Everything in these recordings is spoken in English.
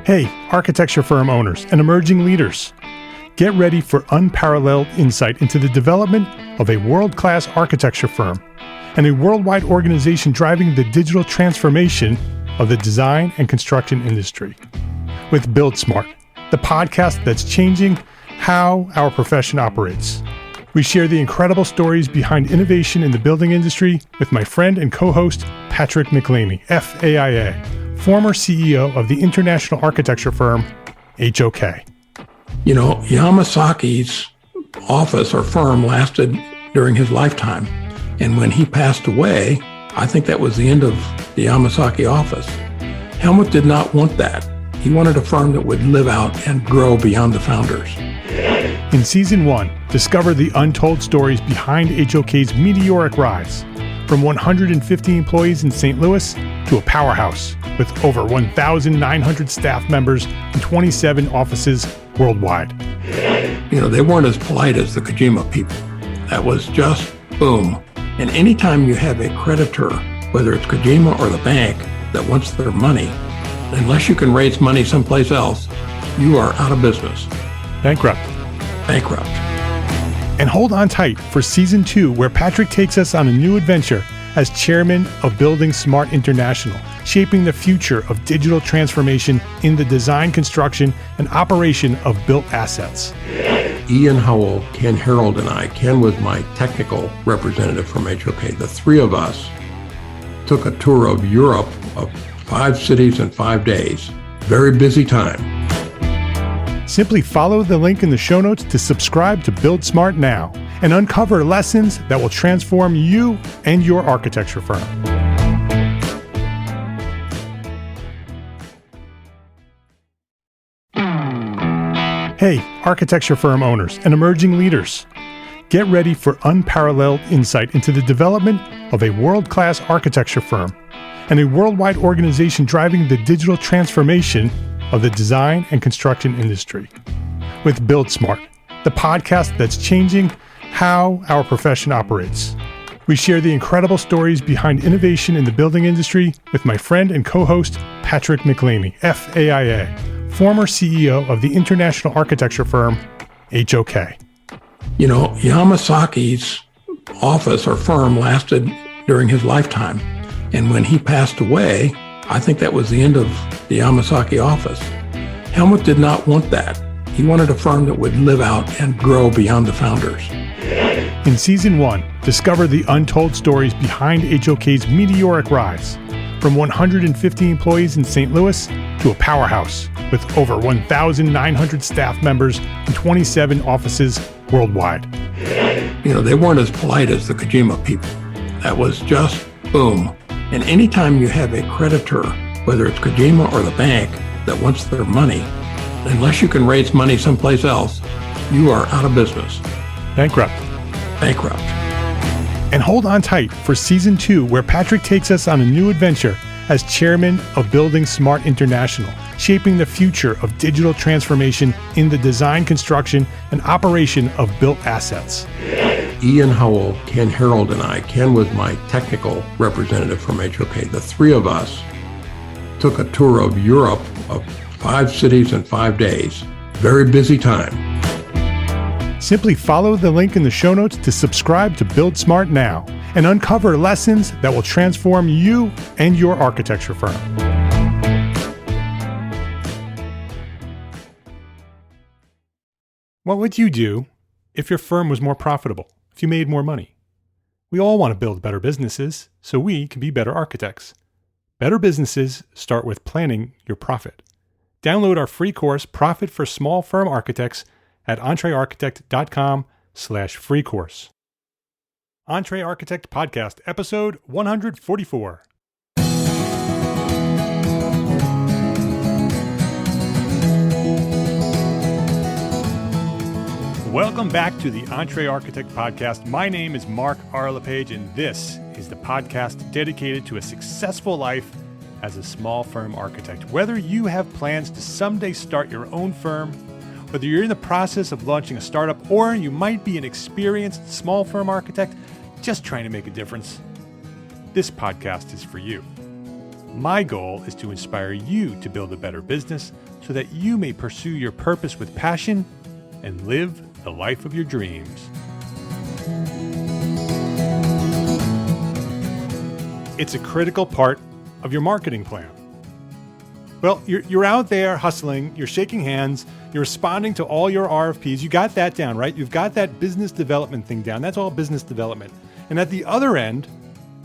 Hey, architecture firm owners and emerging leaders. Get ready for unparalleled insight into the development of a world-class architecture firm and a worldwide organization driving the digital transformation of the design and construction industry. With Build Smart, the podcast that's changing how our profession operates. We share the incredible stories behind innovation in the building industry with my friend and co-host, Patrick McLeamy, FAIA, former CEO of the international architecture firm, HOK. You know, Yamasaki's office or firm lasted during his lifetime. And when he passed away, I think that was the end of the Yamasaki office. Helmut did not want that. He wanted a firm that would live out and grow beyond the founders. In Season 1, discover the untold stories behind HOK's meteoric rise, from 150 employees in St. Louis to a powerhouse with over 1,900 staff members and 27 offices worldwide. You know, they weren't as polite as the Kojima people. That was just boom. And anytime you have a creditor, whether it's Kojima or the bank, that wants their money, unless you can raise money someplace else, you are out of business. Bankrupt. And hold on tight for Season 2, where Patrick takes us on a new adventure as chairman of Building Smart International, shaping the future of digital transformation in the design, construction, and operation of built assets. Ian Howell, Ken Harold, and I, Ken was my technical representative from HOK. The three of us took a tour of Europe of 5 cities in 5 days. Very busy time. Simply follow the link in the show notes to subscribe to Build Smart now and uncover lessons that will transform you and your architecture firm. Hey, architecture firm owners and emerging leaders. Get ready for unparalleled insight into the development of a world-class architecture firm and a worldwide organization driving the digital transformation of the design and construction industry. With Build Smart, the podcast that's changing how our profession operates. We share the incredible stories behind innovation in the building industry with my friend and co-host, Patrick McLeamy, FAIA, former CEO of the international architecture firm, HOK. You know, Yamasaki's office or firm lasted during his lifetime. And when he passed away, I think that was the end of the Yamasaki office. Helmut did not want that. He wanted a firm that would live out and grow beyond the founders. In Season 1, discover the untold stories behind HOK's meteoric rise, from 150 employees in St. Louis to a powerhouse with over 1,900 staff members and 27 offices worldwide. You know, they weren't as polite as the Kojima people. That was just boom. And anytime you have a creditor, whether it's Kojima or the bank, that wants their money, unless you can raise money someplace else, you are out of business. Bankrupt. And hold on tight for Season 2, where Patrick takes us on a new adventure as chairman of Building Smart International, shaping the future of digital transformation in the design, construction, and operation of built assets. Ian Howell, Ken Harold, and I, Ken was my technical representative from HOK. The three of us took a tour of Europe of 5 cities in 5 days. Very busy time. Simply follow the link in the show notes to subscribe to Build Smart now and uncover lessons that will transform you and your architecture firm. What would you do if your firm was more profitable, if you made more money? We all want to build better businesses so we can be better architects. Better businesses start with planning your profit. Download our free course, Profit for Small Firm Architects, at EntreArchitect.com/free course. EntreArchitect Podcast, episode 144. Welcome back to the EntreArchitect Podcast. My name is Mark R. LePage, and this is the podcast dedicated to a successful life as a small firm architect. Whether you have plans to someday start your own firm, whether you're in the process of launching a startup, or you might be an experienced small firm architect just trying to make a difference, this podcast is for you. My goal is to inspire you to build a better business so that you may pursue your purpose with passion and live the life of your dreams. It's a critical part of your marketing plan. Well, you're out there hustling, you're shaking hands, you're responding to all your RFPs. You got that down, right? You've got that business development thing down. That's all business development. And at the other end,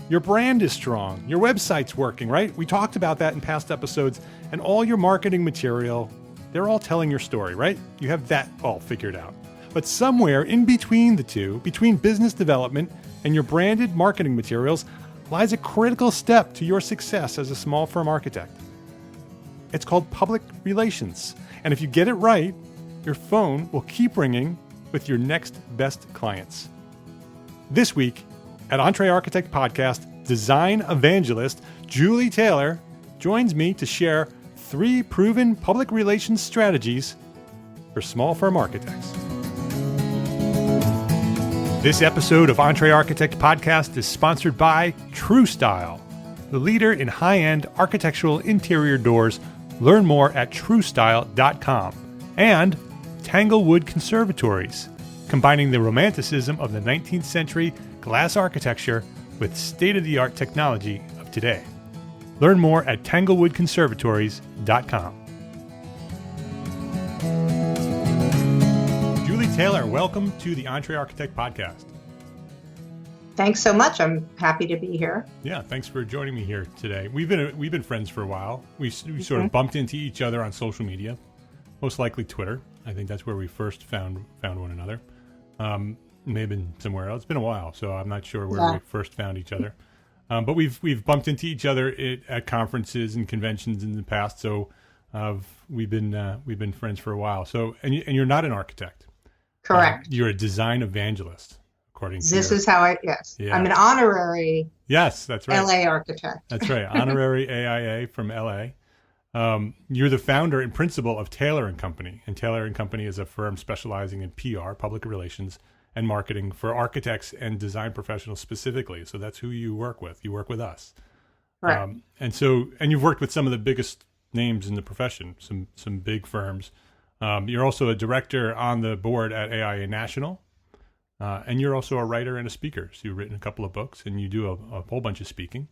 your brand is strong. Your website's working, right? We talked about that in past episodes. And all your marketing material, they're all telling your story, right? You have that all figured out. But somewhere in between the two, between business development and your branded marketing materials, lies a critical step to your success as a small firm architect. It's called public relations. And if you get it right, your phone will keep ringing with your next best clients. This week at EntreArchitect Podcast, Design Evangelist Julie Taylor joins me to share 3 proven public relations strategies for small firm architects. This episode of EntreArchitect Podcast is sponsored by TrueStyle, the leader in high-end architectural interior doors. Learn more at truestyle.com. And Tanglewood Conservatories, combining the romanticism of the 19th century glass architecture with state-of-the-art technology of today. Learn more at tanglewoodconservatories.com. Julie Taylor, welcome to the EntreArchitect Podcast. Thanks so much. I'm happy to be here. Yeah, thanks for joining me here today. We've been friends for a while. We sort of bumped into each other on social media, most likely Twitter. I think that's where we first found one another. May have been somewhere else. It's been a while, so I'm not sure where we first found each other. But we've bumped into each other at conferences and conventions in the past. So we've been friends for a while. So and you're not an architect. Correct. You're a design evangelist. This is how yes. Yeah. I'm an honorary that's right. LA architect. That's right. Honorary AIA from LA. You're the founder and principal of Taylor & Company. And Taylor & Company is a firm specializing in PR, public relations, and marketing for architects and design professionals specifically. So that's who you work with. You work with us. Right. And you've worked with some of the biggest names in the profession, some big firms. You're also a director on the board at AIA National. And you're also a writer and a speaker. So you've written a couple of books and you do a whole bunch of speaking.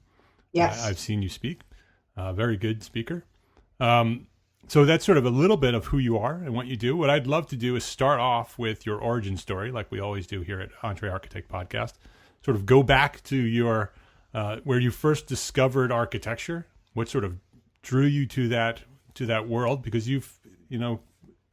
Yes. I've seen you speak. Very good speaker. So that's sort of a little bit of who you are and what you do. What I'd love to do is start off with your origin story, like we always do here at EntreArchitect Podcast. Sort of go back to your where you first discovered architecture. What sort of drew you to that world? Because you've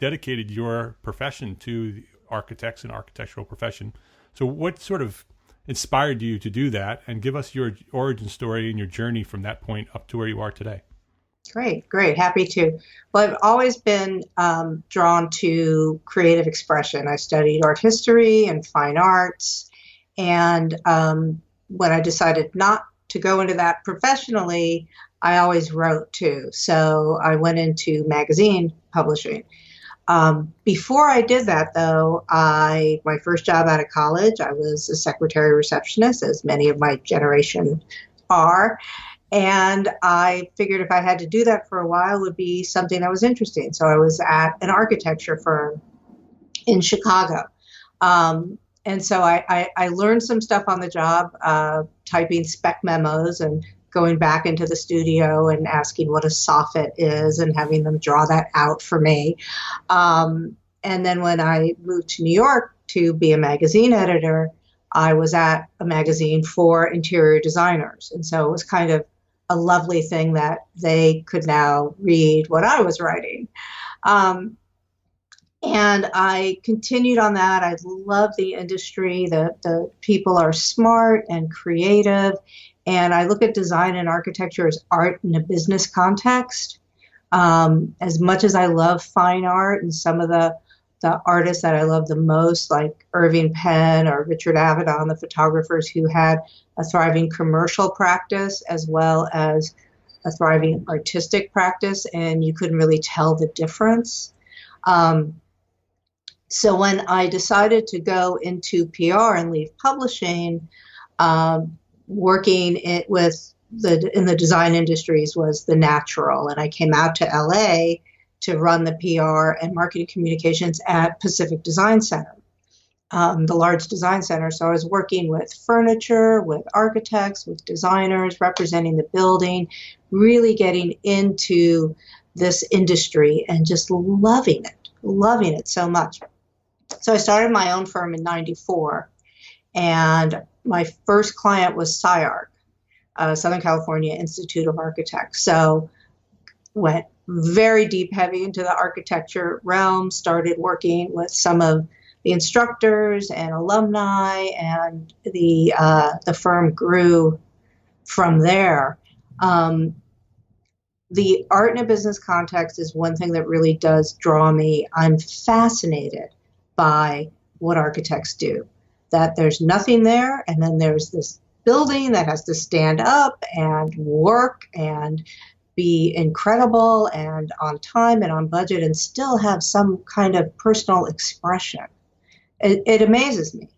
dedicated your profession to the architects and architectural profession. So what sort of inspired you to do that? And give us your origin story and your journey from that point up to where you are today. Great. Happy to. Well, I've always been drawn to creative expression. I studied art history and fine arts. And when I decided not to go into that professionally, I always wrote too. So I went into magazine publishing. Before I did that, though, my first job out of college, I was a secretary receptionist, as many of my generation are. And I figured if I had to do that for a while, it would be something that was interesting. So I was at an architecture firm in Chicago. And so I learned some stuff on the job, typing spec memos and going back into the studio and asking what a soffit is and having them draw that out for me. And then when I moved to New York to be a magazine editor, I was at a magazine for interior designers. And so it was kind of a lovely thing that they could now read what I was writing. And I continued on that. I love the industry. The people are smart and creative. And I look at design and architecture as art in a business context. As much as I love fine art and some of the artists that I love the most, like Irving Penn or Richard Avedon, the photographers who had a thriving commercial practice as well as a thriving artistic practice, and you couldn't really tell the difference. So when I decided to go into PR and leave publishing, working with in the design industries was the natural. And I came out to LA to run the PR and marketing communications at Pacific Design Center, the large design center. So I was working with furniture, with architects, with designers, representing the building, really getting into this industry and just loving it so much. So I started my own firm in '94, and my first client was SCI-Arc, Southern California Institute of Architects. So went very deep, heavy into the architecture realm, started working with some of the instructors and alumni, and the firm grew from there. The art in a business context is one thing that really does draw me. I'm fascinated by what architects do, that there's nothing there, and then there's this building that has to stand up and work and be incredible and on time and on budget and still have some kind of personal expression. It amazes me.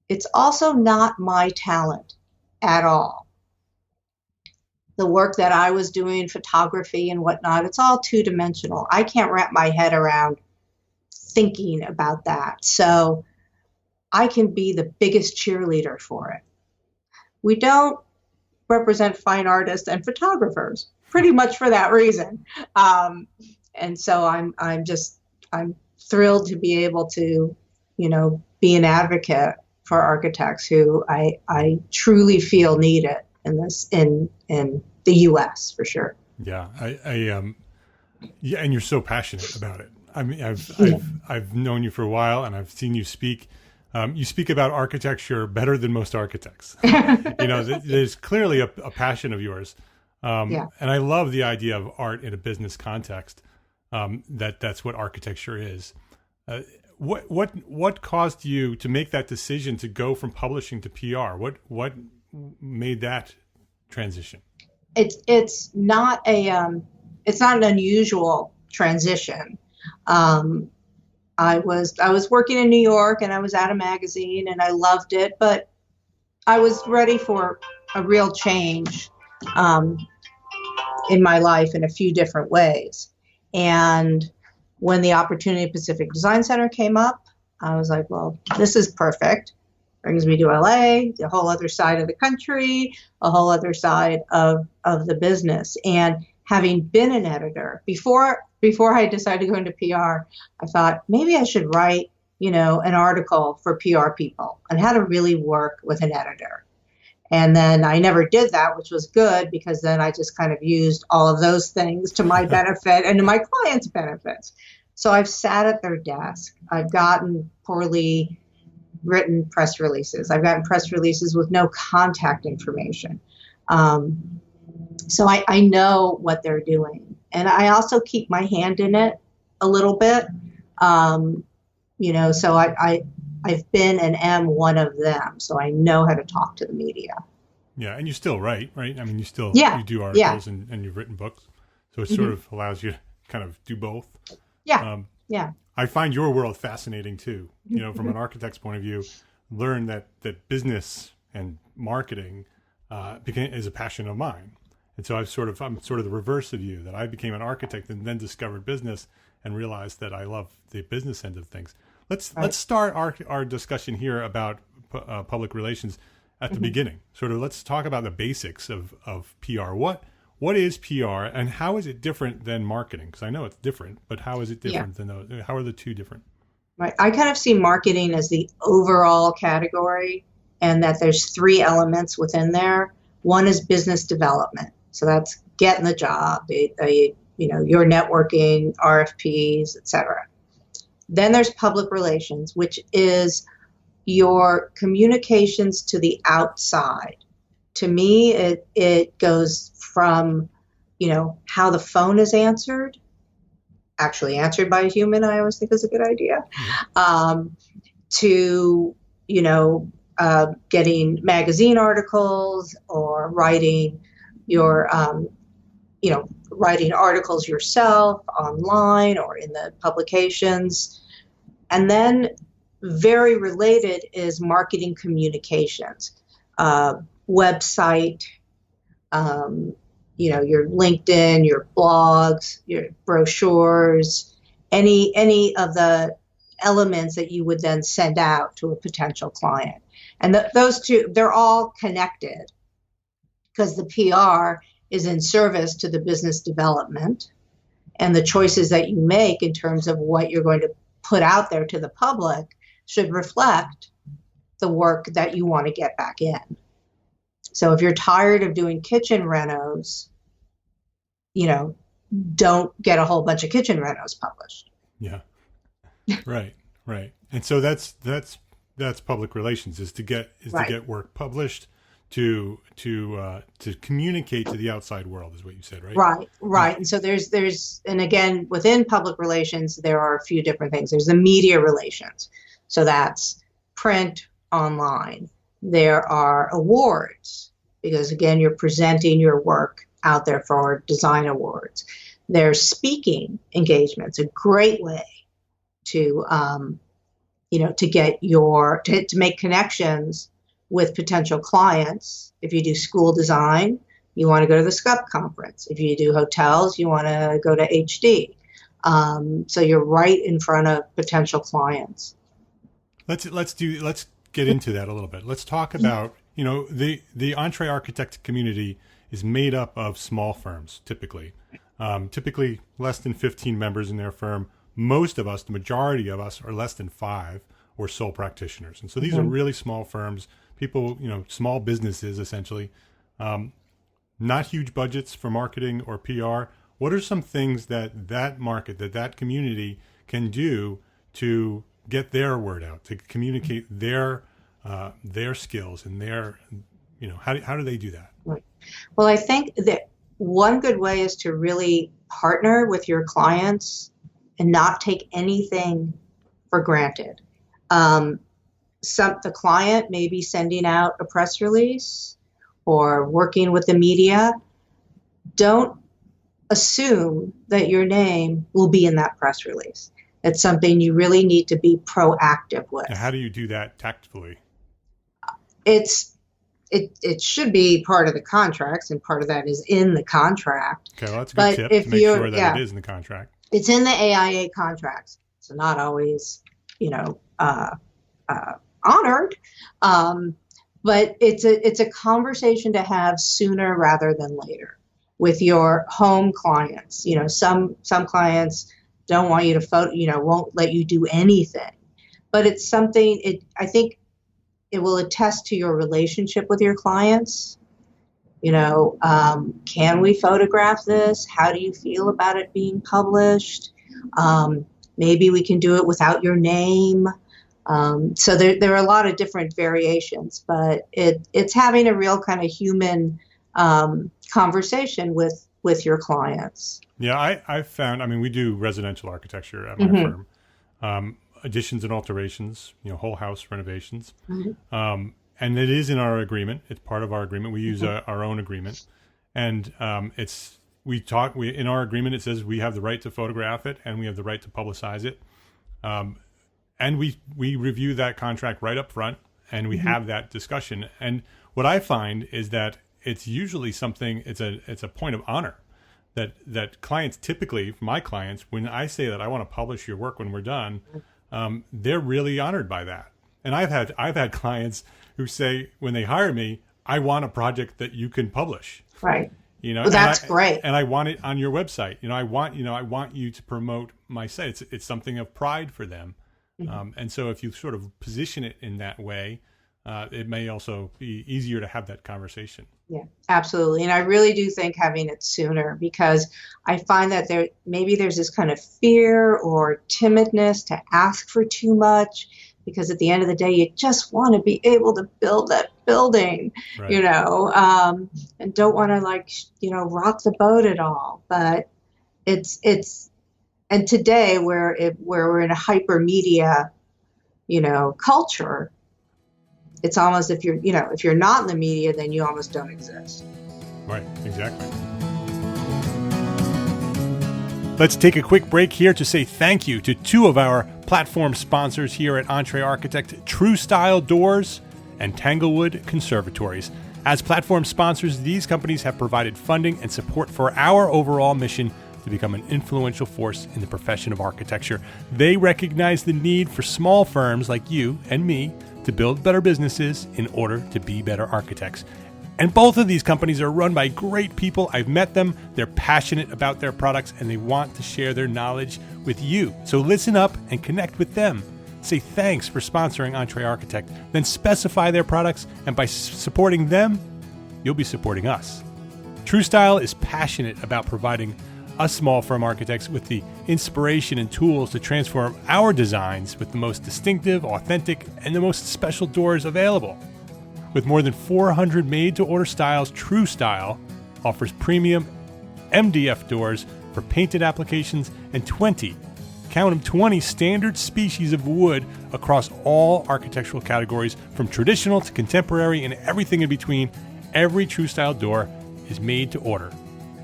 It's also not my talent at all. The work that I was doing, photography and whatnot, it's all two-dimensional. I can't wrap my head around thinking about that. So I can be the biggest cheerleader for it. We don't represent fine artists and photographers pretty much for that reason. And so I'm thrilled to be able to, be an advocate for architects who I truly feel need it in the U.S. for sure. Yeah, yeah, and you're so passionate about it. I mean, I've known you for a while, and I've seen you speak. You speak about architecture better than most architects. There's clearly a passion of yours, and I love the idea of art in a business context. That's what architecture is. What caused you to make that decision to go from publishing to PR? What made that transition? It's not an unusual transition. I was working in New York, and I was at a magazine, and I loved it, but I was ready for a real change in my life in a few different ways. And when the opportunity at Pacific Design Center came up, I was like, well, this is perfect. Brings me to LA, the whole other side of the country, a whole other side of the business. And having been an editor before I decided to go into PR, I thought maybe I should write, an article for PR people on how to really work with an editor. And then I never did that, which was good, because then I just kind of used all of those things to my benefit and to my clients' benefits. So I've sat at their desk. I've gotten poorly written press releases. I've gotten press releases with no contact information. So I know what they're doing. And I also keep my hand in it a little bit. So I've been and am one of them. So I know how to talk to the media. Yeah. And you still write, right? I mean, you still you do articles and you've written books. So it sort of allows you to kind of do both. Yeah. I find your world fascinating too. From an architect's point of view, learn that business and marketing is a passion of mine. And so I'm sort of the reverse of you, that I became an architect and then discovered business and realized that I love the business end of things. Let's start our discussion here about public relations at the beginning. Sort of let's talk about the basics of PR. What is PR, and how is it different than marketing? Because I know it's different, but how is it different than those? How are the two different? Right. I kind of see marketing as the overall category, and that there's three elements within there. One is business development. So that's getting the job, your networking, RFPs, et cetera. Then there's public relations, which is your communications to the outside. To me, it goes from, how the phone is answered, actually answered by a human, I always think is a good idea, to, getting magazine articles or writing your, writing articles yourself online or in the publications. And then very related is marketing communications, website, your LinkedIn, your blogs, your brochures, any of the elements that you would then send out to a potential client. And those two, they're all connected because the PR is in service to the business development, and the choices that you make in terms of what you're going to put out there to the public should reflect the work that you want to get back in. So if you're tired of doing kitchen renos, don't get a whole bunch of kitchen renos published. Yeah. Right. And so that's public relations, is to get work published, to communicate to the outside world, is what you said, right? Right. And so there's and again, within public relations, there are a few different things. There's the media relations. So that's print, online. There are awards, because again, you're presenting your work out there for design awards. There's speaking engagements, a great way to to make connections with potential clients. If you do school design, you want to go to the SCUP conference. If you do hotels, you want to go to HD. So you're right in front of potential clients. Let's get into that a little bit. Let's talk about, the EntreArchitect community is made up of small firms, typically less than 15 members in their firm. Most of us, the majority of us, are less than 5 or sole practitioners. And so these are really small firms, people, small businesses, essentially, not huge budgets for marketing or PR. What are some things that market, that community can do to get their word out, to communicate their skills and their, how do they do that? Right. Well, I think that one good way is to really partner with your clients and not take anything for granted. The client may be sending out a press release or working with the media. Don't assume that your name will be in that press release. It's something you really need to be proactive with. Now, how do you do that tactfully? It should be part of the contracts, and part of that is in the contract. Okay, well, that's a good tip to make sure that it is in the contract. It's in the AIA contracts, so not always, honored, but it's a conversation to have sooner rather than later with your home clients. Some clients don't want you to won't let you do anything, but it's something. I think it will attest to your relationship with your clients. Can we photograph this? How do you feel about it being published? Maybe we can do it without your name. So there are a lot of different variations, but it's having a real kind of human conversation with your clients. Yeah, I've found, we do residential architecture at my firm. Additions and alterations, whole house renovations. And it is in our agreement. It's part of our agreement. We use our own agreement. And in our agreement, it says we have the right to photograph it and we have the right to publicize it. And we review that contract right up front, and we have that discussion. And what I find is that it's usually something, it's a point of honor that clients, typically my clients, when I say that I want to publish your work when we're done, they're really honored by that. And I've had clients who say, when they hire me, I want a project that you can publish. Right. Well, that's great. And I want it on your website. I want you to promote my site. It's something of pride for them. And so if you sort of position it in that way, it may also be easier to have that conversation. Yeah, absolutely. And I really do think having it sooner, because I find that there's this kind of fear or timidness to ask for too much, because at the end of the day, you just want to be able to build that building, right. And don't want to rock the boat at all. But and today where we're in a hyper media, culture, it's almost if you're not in the media, then you almost don't exist. Right, exactly. Let's take a quick break here to say thank you to two of our platform sponsors here at EntreArchitect, True Style Doors and Tanglewood Conservatories. As platform sponsors, these companies have provided funding and support for our overall mission to become an influential force in the profession of architecture. They recognize the need for small firms like you and me to build better businesses in order to be better architects. And both of these companies are run by great people. I've met them. They're passionate about their products and they want to share their knowledge with you. So listen up and connect with them. Say thanks for sponsoring EntreArchitect, then specify their products, and by supporting them, you'll be supporting us. TrueStyle is passionate about providing us small firm architects with the inspiration and tools to transform our designs with the most distinctive, authentic, and the most special doors available. With more than 400 made-to-order styles, TrueStyle offers premium MDF doors for painted applications and 20 standard species of wood across all architectural categories, from traditional to contemporary and everything in between. Every TrueStyle door is made to order.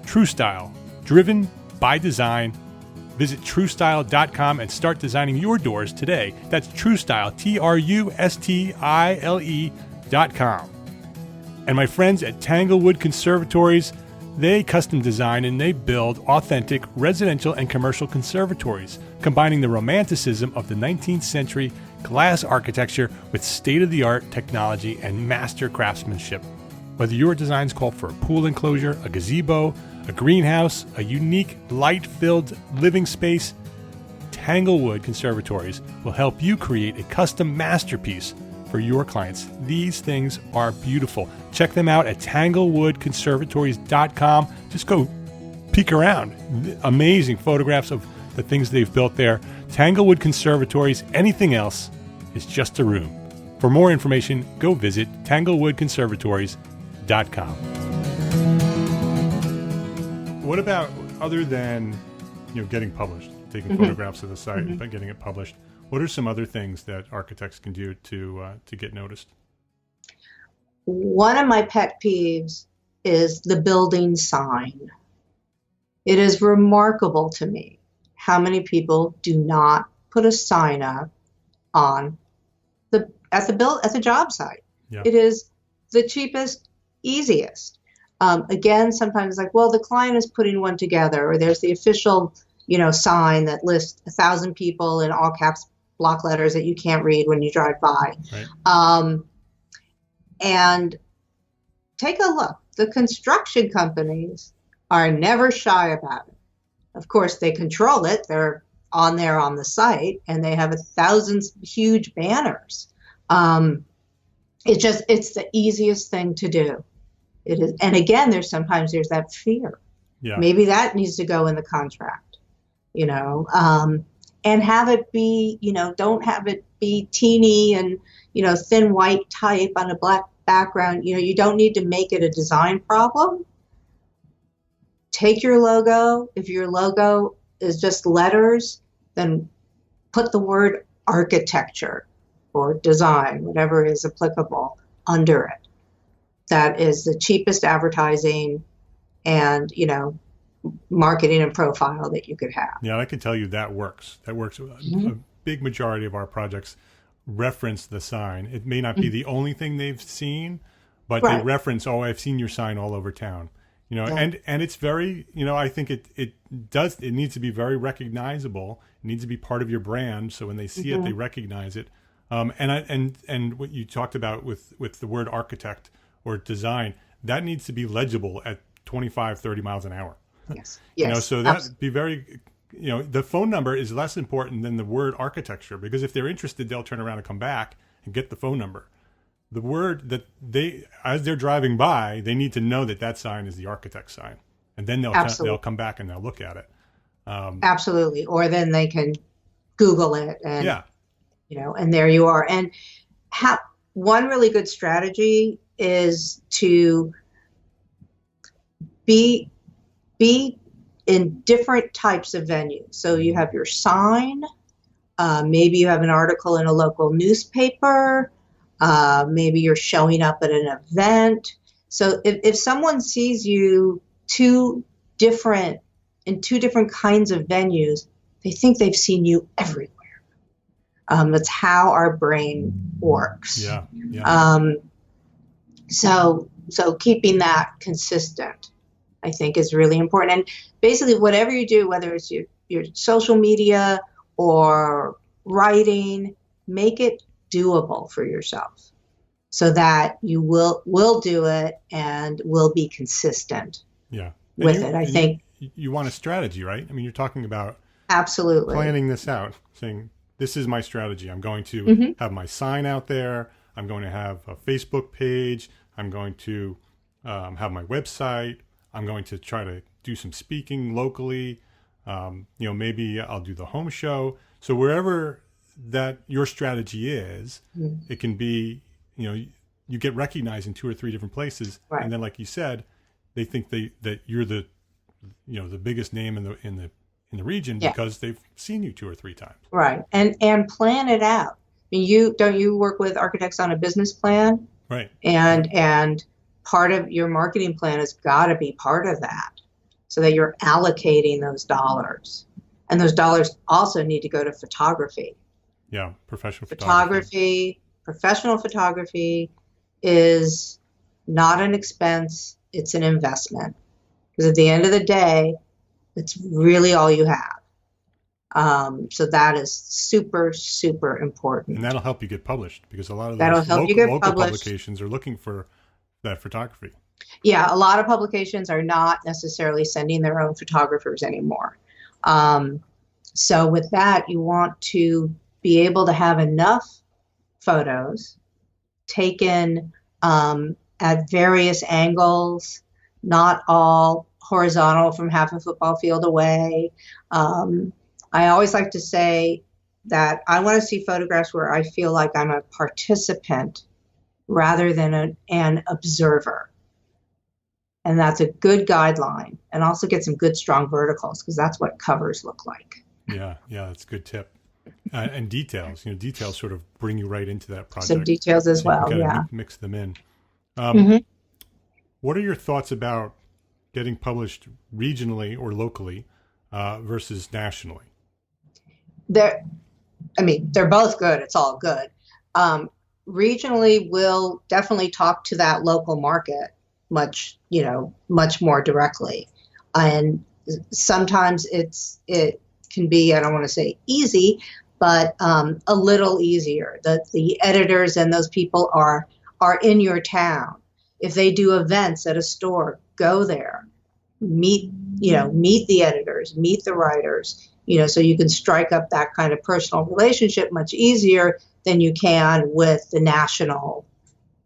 TrueStyle, driven by design. Visit TrueStyle.com and start designing your doors today. That's TrueStyle, TrueStyle.com. And my friends at Tanglewood Conservatories, they custom design and they build authentic residential and commercial conservatories, combining the romanticism of the 19th century glass architecture with state-of-the-art technology and master craftsmanship. Whether your designs call for a pool enclosure, a gazebo, a greenhouse, a unique light-filled living space, Tanglewood Conservatories will help you create a custom masterpiece for your clients. These things are beautiful. Check them out at tanglewoodconservatories.com. Just go peek around. Amazing photographs of the things they've built there. Tanglewood Conservatories. Anything else is just a room. For more information, go visit tanglewoodconservatories.com. What about, other than getting published, taking photographs of the site and getting it published, what are some other things that architects can do to get noticed? One of my pet peeves is the building sign. It is remarkable to me how many people do not put a sign up on at the job site. Yeah. It is the cheapest, easiest. Again, sometimes like, well, the client is putting one together, or there's the official, sign that lists 1,000 people in all caps block letters that you can't read when you drive by. Right. And take a look. The construction companies are never shy about it. Of course, they control it. They're on there on the site, and they have 1,000 huge banners. It's the easiest thing to do. It is, and again, there's that fear. Yeah. Maybe that needs to go in the contract, and have it be, don't have it be teeny and, thin white type on a black background. You don't need to make it a design problem. Take your logo. If your logo is just letters, then put the word architecture or design, whatever is applicable, under it. That is the cheapest advertising and, marketing and profile that you could have. Yeah, I can tell you that works. That works. A big majority of our projects reference the sign. It may not be the only thing they've seen, but they reference, I've seen your sign all over town. And it's very, I think it needs to be very recognizable. It needs to be part of your brand. So when they see it, they recognize it. And what you talked about with the word architect or design, that needs to be legible at 25, 30 miles an hour. Yes. Yes. So that'd be very, the phone number is less important than the word architecture, because if they're interested, they'll turn around and come back and get the phone number. The word that as they're driving by, they need to know that sign is the architect sign, and then they'll come back and they'll look at it. Absolutely. Or then they can Google it and, and there you are. And one really good strategy is to be in different types of venues. So you have your sign, maybe you have an article in a local newspaper, maybe you're showing up at an event. So if someone sees you in two different kinds of venues, they think they've seen you everywhere. That's how our brain works. Yeah. So So keeping that consistent, I think, is really important. And basically, whatever you do, whether it's your social media or writing, make it doable for yourself so that you will do it and will be consistent with it. I think you want a strategy, right? I mean, you're talking about absolutely planning this out, saying, this is my strategy. I'm going to have my sign out there. I'm going to have a Facebook page. I'm going to have my website. I'm going to try to do some speaking locally. Maybe I'll do the home show. So wherever that your strategy is, it can be, you get recognized in 2 or 3 different places. Right. And then, like you said, they think that you're the biggest name in the region because they've seen you 2 or 3 times. Right. And plan it out. I mean, you work with architects on a business plan? Right. And part of your marketing plan has got to be part of that so that you're allocating those dollars. And those dollars also need to go to photography. Yeah, professional photography. Professional photography is not an expense, it's an investment. Because at the end of the day, it's really all you have. So that is super, super important. And that'll help you get published because a lot of That'll those help local publications are looking for that photography. Yeah, a lot of publications are not necessarily sending their own photographers anymore. So with that, you want to be able to have enough photos taken at various angles, not all horizontal from half a football field away. I always like to say that I want to see photographs where I feel like I'm a participant rather than an observer. And that's a good guideline. And also get some good strong verticals because that's what covers look like. Yeah, that's a good tip. And details, details sort of bring you right into that project. Some details as well, yeah. Mix them in. What are your thoughts about getting published regionally or locally versus nationally? They're both good. It's all good. Regionally, we'll definitely talk to that local market much more directly. And sometimes it can be, I don't want to say easy, but a little easier. The editors and those people are in your town. If they do events at a store, go there, meet the editors, meet the writers, so you can strike up that kind of personal relationship much easier than you can with the national,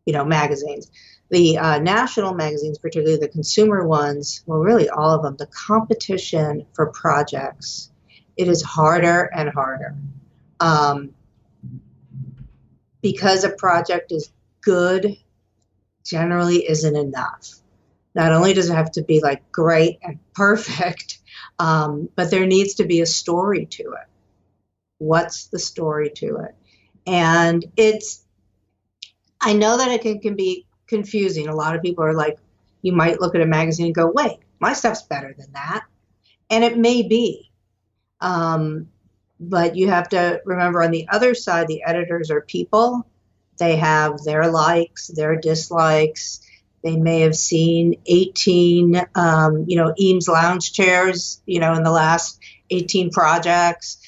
magazines. The national magazines, particularly the consumer ones, well, really all of them, the competition for projects, it is harder and harder. Because a project is good, generally isn't enough. Not only does it have to be like great and perfect, but there needs to be a story to it. What's the story to it? And I know that it can be confusing. A lot of people are like, you might look at a magazine and go, wait, my stuff's better than that. And it may be. But you have to remember on the other side, the editors are people. They have their likes, their dislikes. They may have seen 18, Eames lounge chairs, in the last 18 projects.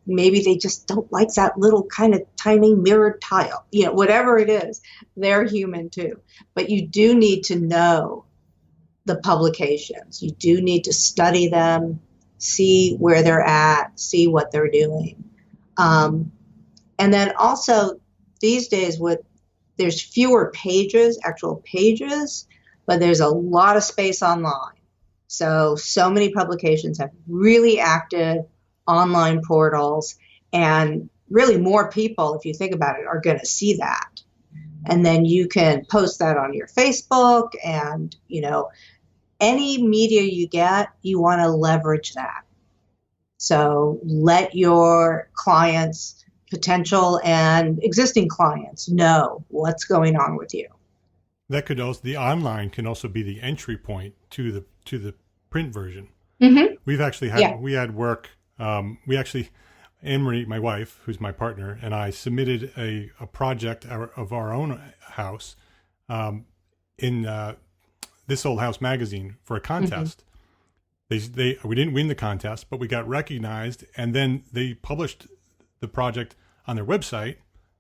Maybe they just don't like that little kind of tiny mirrored tile, whatever it is, they're human too. But you do need to know the publications. You do need to study them, see where they're at, see what they're doing. And then also these days there's fewer actual pages, but there's a lot of space online. So many publications have really active online portals, and really more people, if you think about it, are going to see that. And then you can post that on your Facebook, and, any media you get, you want to leverage that. So let your clients, potential and existing clients, know what's going on with you. That could also, the online can also be the entry point to the print version. Mm-hmm. We've actually had, we had work, Anne-Marie, my wife, who's my partner, and I submitted a project of our own house in This Old House magazine for a contest. We didn't win the contest, but we got recognized, and then they published the project on their website.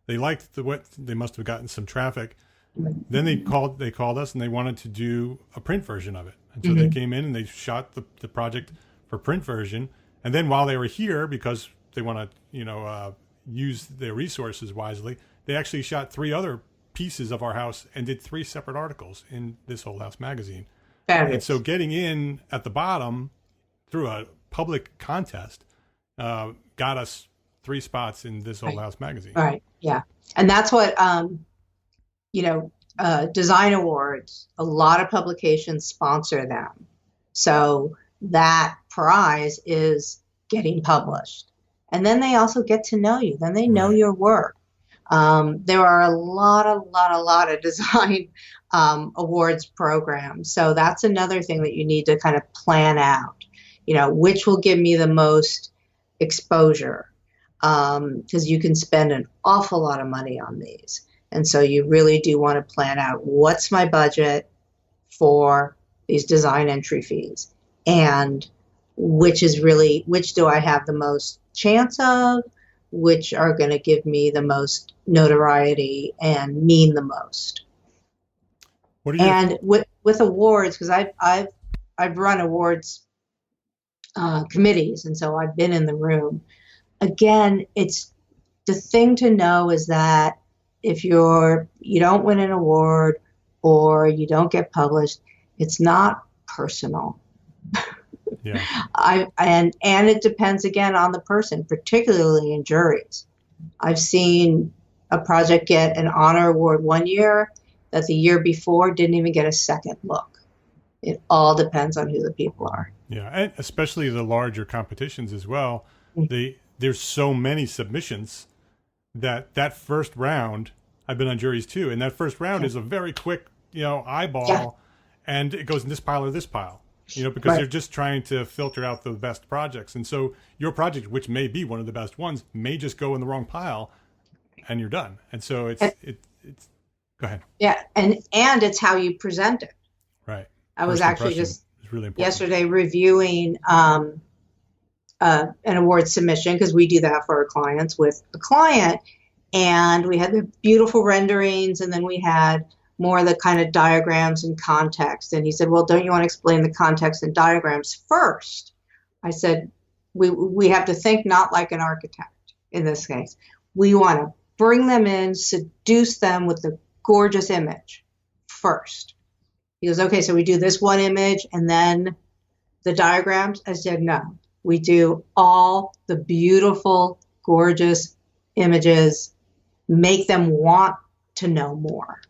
They liked they must have gotten some traffic. Then they called us, and they wanted to do a print version of it. And so they came in and they shot the project for print version. And then while they were here, because they want to use their resources wisely, they actually shot 3 other pieces of our house and did 3 separate articles in This Old House magazine. Fabulous. And so getting in at the bottom through a public contest got us 3 spots in This Old House magazine. Right. Yeah. And that's what, design awards, a lot of publications sponsor them. So that prize is getting published. And then they also get to know you. Then they know your work. There are a lot of design awards programs. So that's another thing that you need to kind of plan out, which will give me the most exposure, because you can spend an awful lot of money on these. And so you really do want to plan out, what's my budget for these design entry fees, and which do I have the most chance of, which are going to give me the most notoriety and mean the most. And with awards, because I've run awards committees, and so I've been in the room. Again, it's the thing to know is that if you don't win an award or you don't get published, it's not personal. Yeah. And it depends again on the person, particularly in juries. I've seen a project get an honor award one year that the year before didn't even get a second look. It all depends on who the people are. Yeah, and especially the larger competitions as well. There's so many submissions that first round, I've been on juries too, and that first round is a very quick, eyeball, and it goes in this pile or this pile, because they're just trying to filter out the best projects. And so your project, which may be one of the best ones, may just go in the wrong pile, and you're done. And so it's go ahead. Yeah, and it's how you present it. Right. I was actually just really yesterday reviewing an award submission, because we do that for our clients with a client, and we had the beautiful renderings, and then we had more of the kind of diagrams and context. And he said, well, don't you want to explain the context and diagrams first? I said, we have to think not like an architect in this case. We want to bring them in, seduce them with the gorgeous image first. He goes, okay, so we do this one image and then the diagrams? I said, no, we do all the beautiful, gorgeous images, make them want to know more.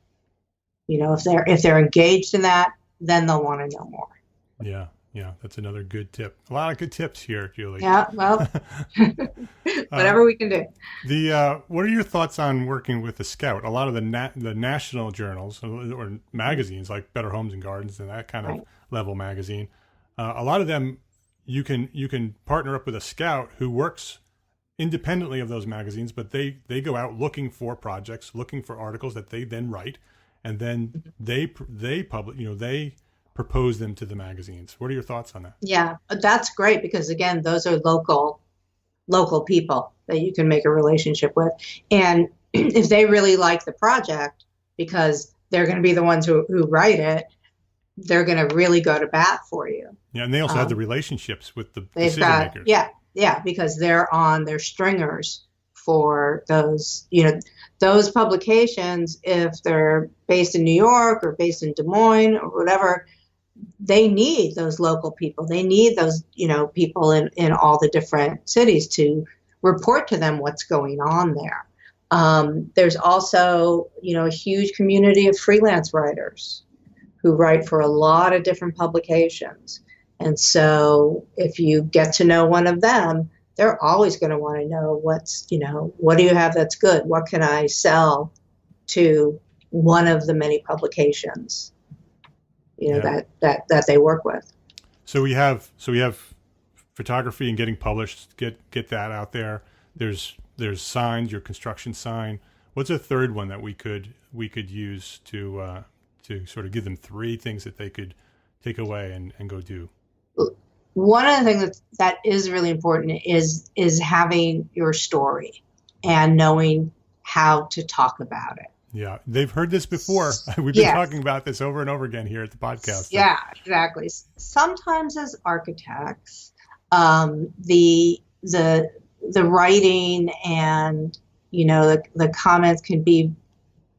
If they're engaged in that, then they'll want to know more. Yeah, that's another good tip. A lot of good tips here, Julie. Yeah, well, whatever we can do. What are your thoughts on working with the Scout? A lot of the national journals or magazines like Better Homes and Gardens and that kind of level magazine, a lot of them you can partner up with a Scout who works independently of those magazines, but they go out looking for projects, looking for articles that they then write, and then they publish. They propose them to the magazines. What are your thoughts on that? Yeah, that's great, because again, those are local people that you can make a relationship with. And if they really like the project, because they're going to be the ones who write it, they're going to really go to bat for you. Yeah, and they also have the relationships with the decision makers. Yeah, because they're stringers for those, those publications. If they're based in New York or based in Des Moines or whatever, they need those local people. They need those, people in all the different cities to report to them what's going on there. There's also, a huge community of freelance writers who write for a lot of different publications. And so if you get to know one of them, they're always going to want to know what do you have that's good? What can I sell to one of the many publications, that they work with. So we have photography and getting published, get that out there. there's signs, your construction sign. What's a third one that we could use to sort of give them three things that they could take away and go do? One of the things that is really important is having your story and knowing how to talk about it. Yeah, they've heard this before. We've been talking about this over and over again here at the podcast. Yeah, exactly. Sometimes as architects, the writing and the comments can be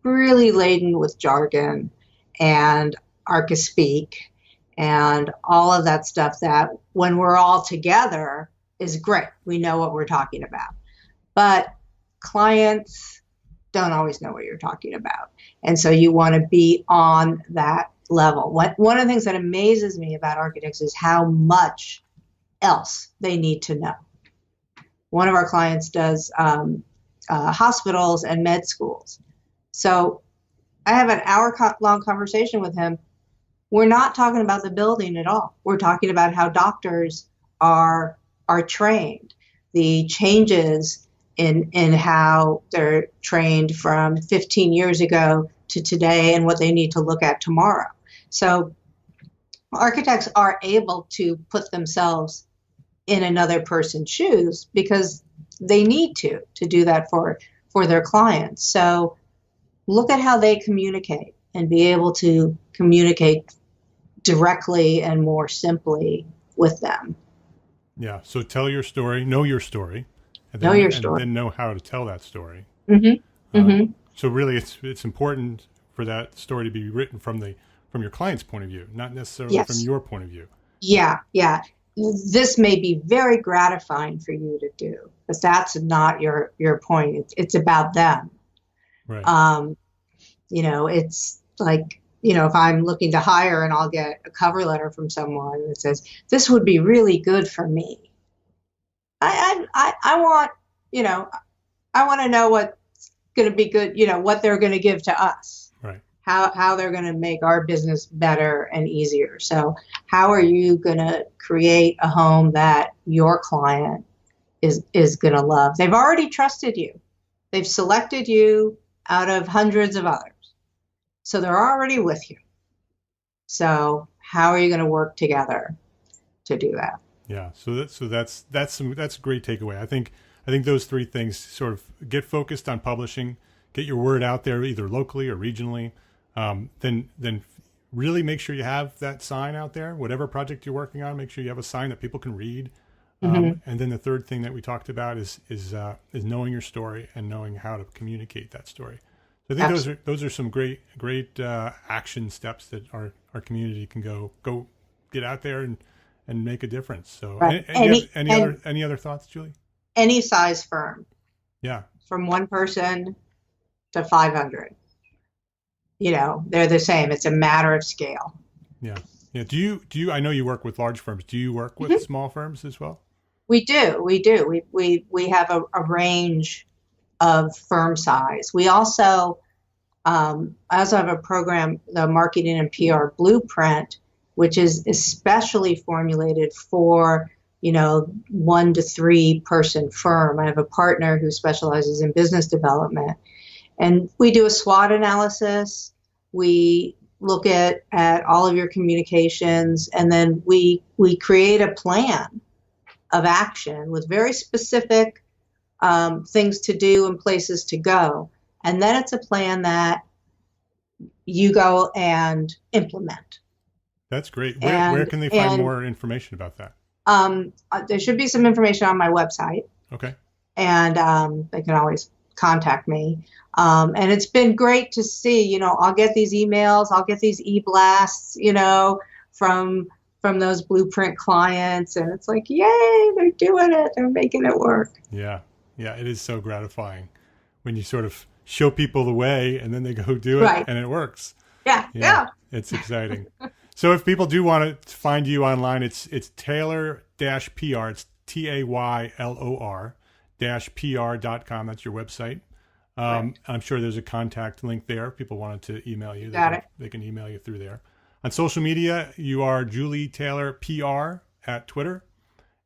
really laden with jargon and archispeak and all of that stuff that when we're all together is great. We know what we're talking about. But clients don't always know what you're talking about. And so you want to be on that level. One of the things that amazes me about architects is how much else they need to know. One of our clients does hospitals and med schools. So I have an hour-long conversation with him. We're not talking about the building at all. We're talking about how doctors are trained, the changes in how they're trained from 15 years ago to today and what they need to look at tomorrow. So architects are able to put themselves in another person's shoes because they need to do that for their clients. So look at how they communicate and be able to communicate directly and more simply with them. Yeah. So tell your story, know your story. And then know how to tell that story. So really, it's important for that story to be written from your client's point of view, not necessarily from your point of view. Yeah. This may be very gratifying for you to do, because that's not your point. It's about them. Right. It's like, if I'm looking to hire and I'll get a cover letter from someone that says, this would be really good for me. I want to know what's going to be good, what they're going to give to us, right? How they're going to make our business better and easier. So how are you going to create a home that your client is going to love? They've already trusted you. They've selected you out of hundreds of others. So they're already with you. So how are you going to work together to do that? Yeah. So that's a great takeaway. I think those three things: sort of get focused on publishing, get your word out there either locally or regionally. Then really make sure you have that sign out there. Whatever project you're working on, make sure you have a sign that people can read. And then the third thing that we talked about is knowing your story and knowing how to communicate that story. So I think those are some great action steps that our community can go get out there and make a difference. So right. Any other thoughts, Julie? Any size firm. Yeah. From one person to 500. They're the same. It's a matter of scale. Yeah. Yeah. Do you, I know you work with large firms. Do you work with small firms as well? We do. We have a range of firm size. We also have a program, the Marketing and PR Blueprint, which is especially formulated for, 1 to 3 person firm. I have a partner who specializes in business development, and we do a SWOT analysis. We look at all of your communications, and then we create a plan of action with very specific things to do and places to go. And then it's a plan that you go and implement. That's great. Where can they find more information about that? There should be some information on my website. Okay. And they can always contact me. And it's been great to see, I'll get these emails, I'll get these e-blasts, from those Blueprint clients. And it's like, yay, they're doing it. They're making it work. Yeah. Yeah. It is so gratifying when you sort of show people the way and then they go do it and it works. Yeah. It's exciting. So if people do want to find you online, it's Taylor-PR. It's TAYLOR-PR.com. That's your website. Right. I'm sure there's a contact link there. If people wanted to email you, they can email you through there. On social media, you are Julie Taylor PR at Twitter.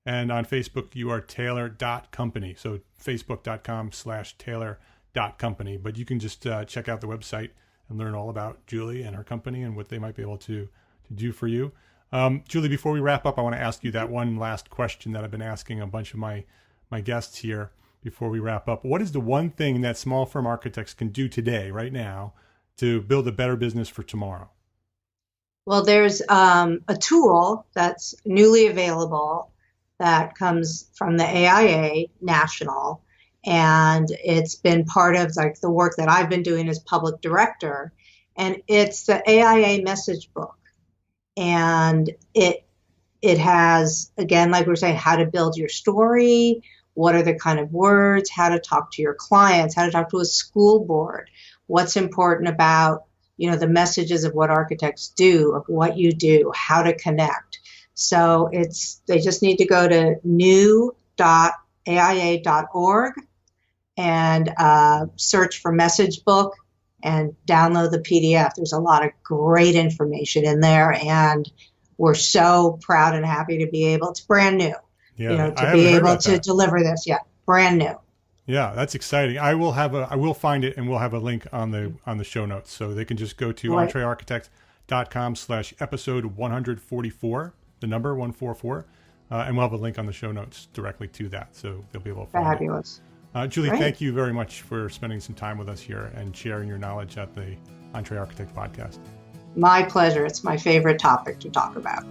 And on Facebook, you are Taylor.company. So facebook.com/Taylor.company. But you can just check out the website and learn all about Julie and her company and what they might be able to do for you. Julie, before we wrap up, I want to ask you that one last question that I've been asking a bunch of my guests here before we wrap up. What is the one thing that small firm architects can do today, right now, to build a better business for tomorrow? Well, there's a tool that's newly available that comes from the AIA National, and it's been part of like the work that I've been doing as public director, and it's the AIA message book. And it has, again, like we were saying, how to build your story, what are the kind of words, how to talk to your clients, how to talk to a school board, what's important about, the messages of what architects do, of what you do, how to connect. So they just need to go to new.aia.org and search for message book and download the PDF. There's a lot of great information in there, and we're so proud and happy to be able, it's brand new, to be able to deliver this. Yeah, brand new. Yeah, that's exciting. I will find it, and we'll have a link on the show notes, so they can just go to EntreArchitect.com/episode 144, the number 144, and we'll have a link on the show notes directly to that, so they'll be able to find Fabulous. it. Julie, Thank you very much for spending some time with us here and sharing your knowledge at the EntreArchitect podcast. My pleasure. It's my favorite topic to talk about.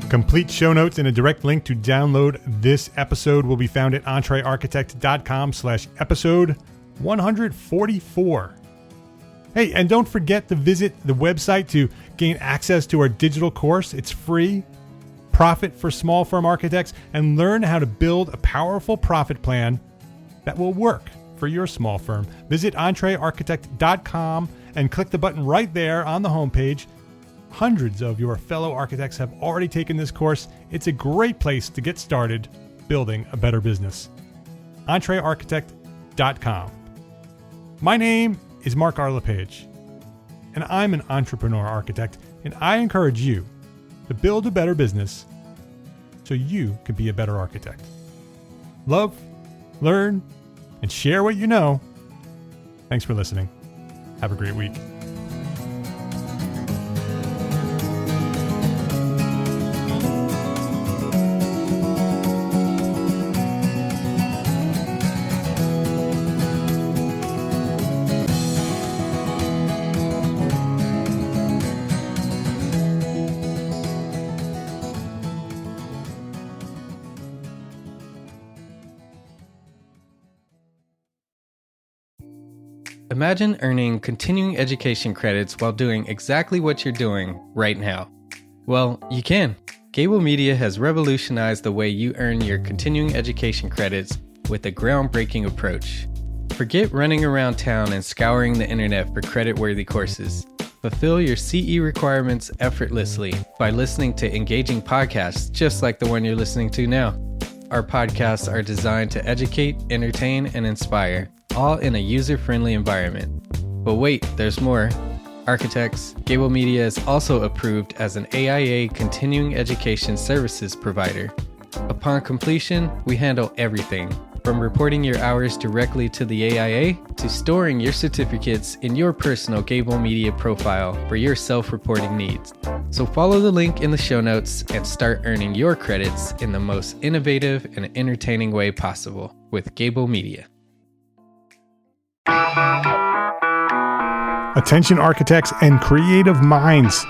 Complete show notes and a direct link to download this episode will be found at EntreArchitect.com/episode 144. Hey, and don't forget to visit the website to gain access to our digital course. It's free. Profit for Small Firm Architects, and learn how to build a powerful profit plan that will work for your small firm. Visit EntreArchitect.com and click the button right there on the homepage. Hundreds of your fellow architects have already taken this course. It's a great place to get started building a better business. EntreArchitect.com. My name is Mark R. LePage, and I'm an entrepreneur architect, and I encourage you to build a better business so you can be a better architect. Love, learn, and share what you know. Thanks for listening. Have a great week. Imagine earning continuing education credits while doing exactly what you're doing right now. Well, you can. Gable Media has revolutionized the way you earn your continuing education credits with a groundbreaking approach. Forget running around town and scouring the internet for credit-worthy courses. Fulfill your CE requirements effortlessly by listening to engaging podcasts just like the one you're listening to now. Our podcasts are designed to educate, entertain, and inspire, all in a user-friendly environment. But wait, there's more. Architects, Gable Media is also approved as an AIA continuing education services provider. Upon completion, we handle everything, from reporting your hours directly to the AIA to storing your certificates in your personal Gable Media profile for your self-reporting needs. So follow the link in the show notes and start earning your credits in the most innovative and entertaining way possible with Gable Media. Attention architects and creative minds.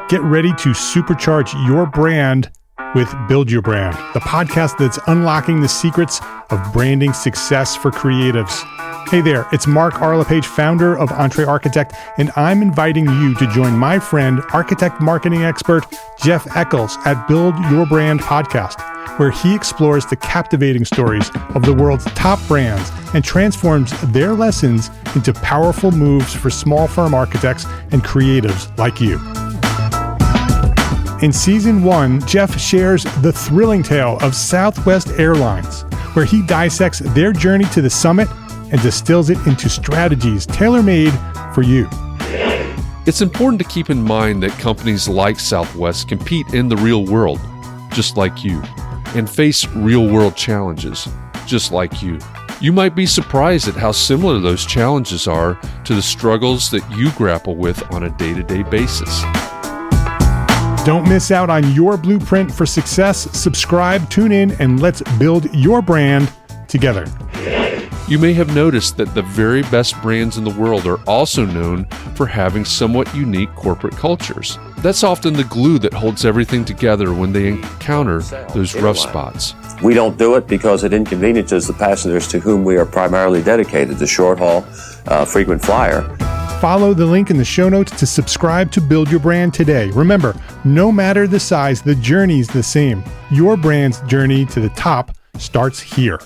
Get ready to supercharge your brand with Build Your Brand, the podcast that's unlocking the secrets of branding success for creatives. Hey there, it's Mark R. LePage, founder of EntreArchitect, and I'm inviting you to join my friend, architect marketing expert Jeff Eccles at Build Your Brand podcast, where he explores the captivating stories of the world's top brands and transforms their lessons into powerful moves for small firm architects and creatives like you. In Season 1, Jeff shares the thrilling tale of Southwest Airlines, where he dissects their journey to the summit and distills it into strategies tailor-made for you. It's important to keep in mind that companies like Southwest compete in the real world, just like you, and face real-world challenges, just like you. You might be surprised at how similar those challenges are to the struggles that you grapple with on a day-to-day basis. Don't miss out on your blueprint for success. Subscribe, tune in, and let's build your brand together. You may have noticed that the very best brands in the world are also known for having somewhat unique corporate cultures. That's often the glue that holds everything together when they encounter those rough spots. We don't do it because it inconveniences the passengers to whom we are primarily dedicated, the short-haul, frequent flyer. Follow the link in the show notes to subscribe to Build Your Brand today. Remember, no matter the size, the journey's the same. Your brand's journey to the top starts here.